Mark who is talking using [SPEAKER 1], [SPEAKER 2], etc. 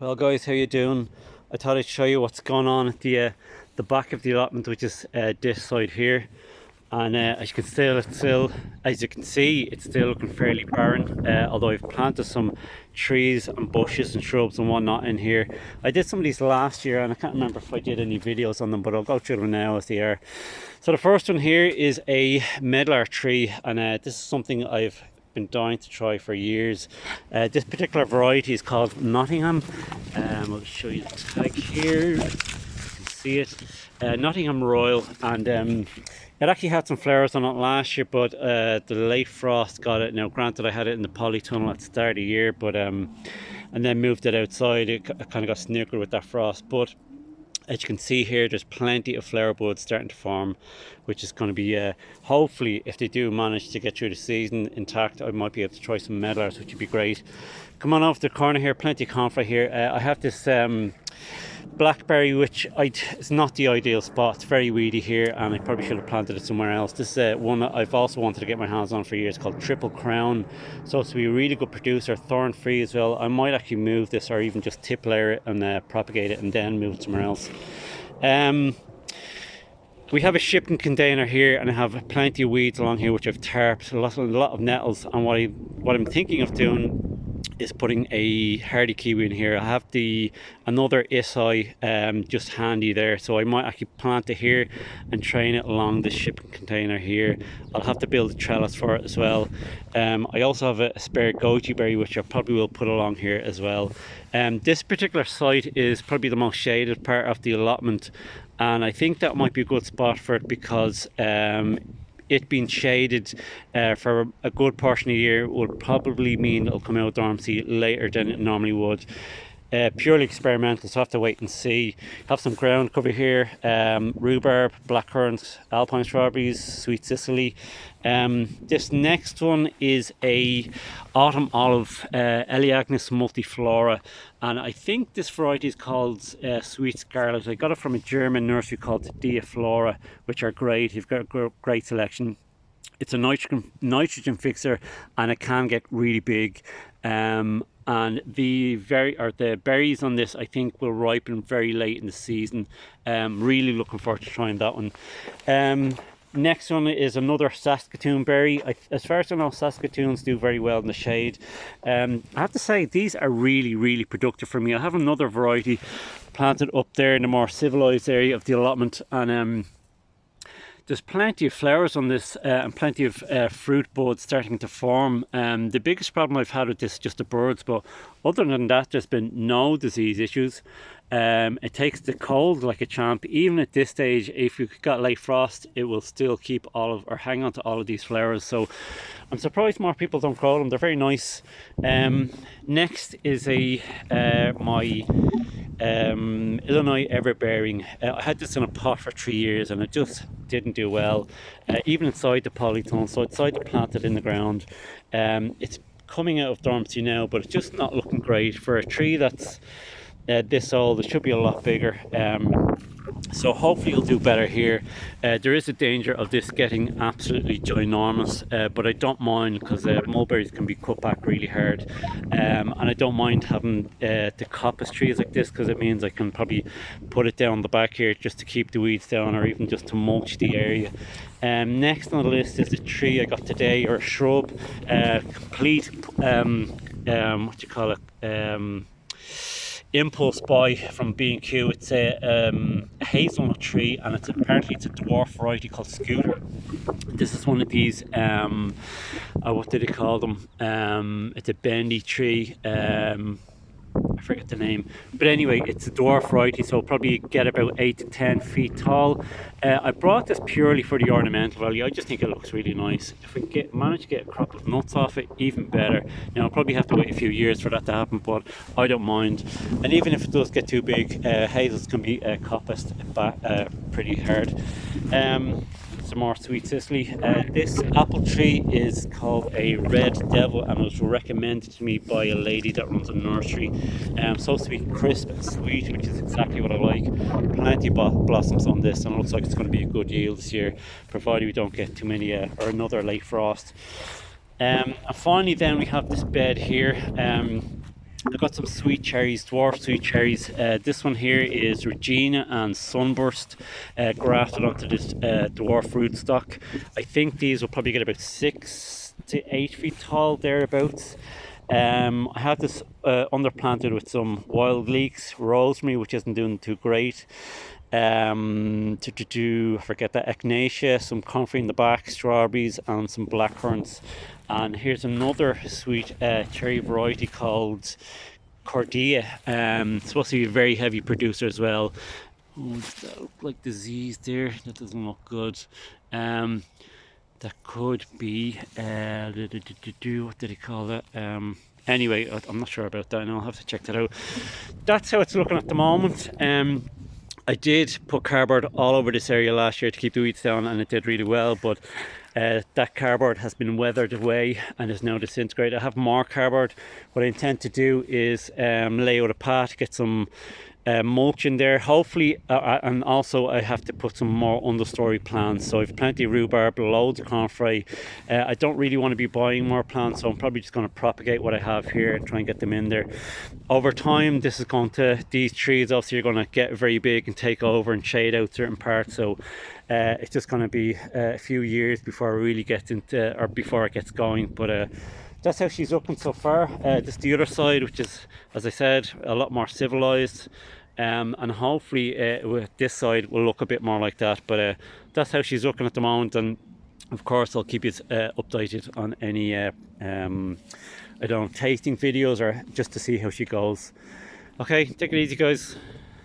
[SPEAKER 1] Well guys, how you doing? I thought I'd show you what's going on at the back of the allotment, which is this side here. And as you can see, it's still looking fairly barren, although I've planted some trees and bushes and shrubs and whatnot in here. I did some of these last year and I can't remember if I did any videos on them, but I'll go through them now as they are. So the first one here is a medlar tree, and this is something I've been dying to try for years. This particular variety is called Nottingham. I'll show you the tag here. You can see it. Nottingham Royal, and it actually had some flowers on it last year, but the late frost got it. Now granted, I had it in the polytunnel at the start of the year, but and then moved it outside. It kind of got snookered with that frost, but as you can see here, there's plenty of flower buds starting to form, which is going to be hopefully, if they do manage to get through the season intact, I might be able to try some medlars, which would be great. Come on off the corner here, plenty of comfrey here. I have this blackberry, which it's not the ideal spot. It's very weedy here, and I probably should have planted it somewhere else. This is one that I've also wanted to get my hands on for years, called Triple Crown. So it's to be a really good producer, thorn free as well. I might actually move this, or even just tip layer it and propagate it and then move it somewhere else. We have a shipping container here, and I have plenty of weeds along here which I've tarped, a lot of nettles, and what I'm thinking of doing is putting a hardy kiwi in here. I have another Isai just handy there, so I might actually plant it here and train it along the shipping container here. I'll have to build a trellis for it as well. I also have a spare goji berry which I probably will put along here as well. This particular site is probably the most shaded part of the allotment, and I think that might be a good spot for it because it being shaded for a good portion of the year will probably mean it'll come out of dormancy later than it normally would. Purely experimental, so I have to wait and see. Have some ground cover here, rhubarb, blackcurrant, alpine strawberries, sweet Sicily. This next one is a autumn olive, Elaeagnus multiflora, and I think this variety is called Sweet Scarlet. I got it from a German nursery called Dia Flora, which are great. You've got a great selection. It's a nitrogen fixer, and it can get really big. And the berries on this I think will ripen very late in the season. Really looking forward to trying that one. Next one is another Saskatoon berry. As far as I know, Saskatoons do very well in the shade. I have to say these are really productive for me. I have another variety planted up there in the more civilized area of the allotment, and there's plenty of flowers on this and plenty of fruit buds starting to form. The biggest problem I've had with this is just the birds, but other than that there's been no disease issues. It takes the cold like a champ. Even at this stage, if you've got late frost, it will still keep hang on to all of these flowers. So I'm surprised more people don't grow them. They're very nice. Next is my Illinois Everbearing. I had this in a pot for 3 years and it just didn't do well, even inside the polytunnel. So I decided to plant it in the ground. It's coming out of dormancy now, but it's just not looking great for a tree that's this old. It should be a lot bigger. So hopefully it'll do better here. There is a danger of this getting absolutely ginormous, but I don't mind because mulberries can be cut back really hard, and I don't mind having the coppice trees like this because it means I can probably put it down the back here just to keep the weeds down, or even just to mulch the area. Next on the list is the tree I got today, or a shrub, complete what do you call it, impulse buy from B&Q. It's a hazelnut tree, and apparently it's a dwarf variety called Scooter. This is one of these what do they call them, it's a bendy tree. I forget the name, but anyway, it's a dwarf variety, so probably get about 8 to 10 feet tall. I brought this purely for the ornamental value. I just think it looks really nice. If we manage to get a crop of nuts off it, even better. Now I'll probably have to wait a few years for that to happen, but I don't mind. And even if it does get too big, hazels can be coppiced pretty hard. Some more sweet Sicily. This apple tree is called a Red Devil, and it was recommended to me by a lady that runs a nursery. Supposed to be crisp and sweet, which is exactly what I like. Plenty of blossoms on this, and it looks like it's going to be a good yield this year, provided we don't get too many or another late frost. And finally then we have this bed here. I've got some sweet cherries, dwarf sweet cherries. This one here is Regina and Sunburst, grafted onto this dwarf rootstock. I think these will probably get about 6 to 8 feet tall, thereabouts. I have this underplanted with some wild leeks, rosemary, which isn't doing too great. I forget that, echinacea, some comfrey in the back, strawberries, and some blackcurrants. And here's another sweet cherry variety called Cordia. It's supposed to be a very heavy producer as well. Oh, does that look like disease there? That doesn't look good. That could be what did he call that? Anyway, I'm not sure about that, and I'll have to check that out. That's how it's looking at the moment. I did put cardboard all over this area last year to keep the weeds down, and it did really well, but that cardboard has been weathered away and is now disintegrated. I have more cardboard. What I intend to do is lay out a path, get some mulch in there, hopefully, and also I have to put some more understory plants. So I've plenty of rhubarb, loads of comfrey. I don't really want to be buying more plants, so I'm probably just going to propagate what I have here and try and get them in there. Over time, these trees obviously are going to get very big and take over and shade out certain parts, so it's just going to be a few years before I really get into, or before it gets going. But that's how she's looking so far. This the other side, which is, as I said, a lot more civilized, and hopefully with this side will look a bit more like that. But that's how she's looking at the moment, and of course I'll keep you updated on any I don't know, tasting videos, or just to see how she goes. Okay, take it easy, guys.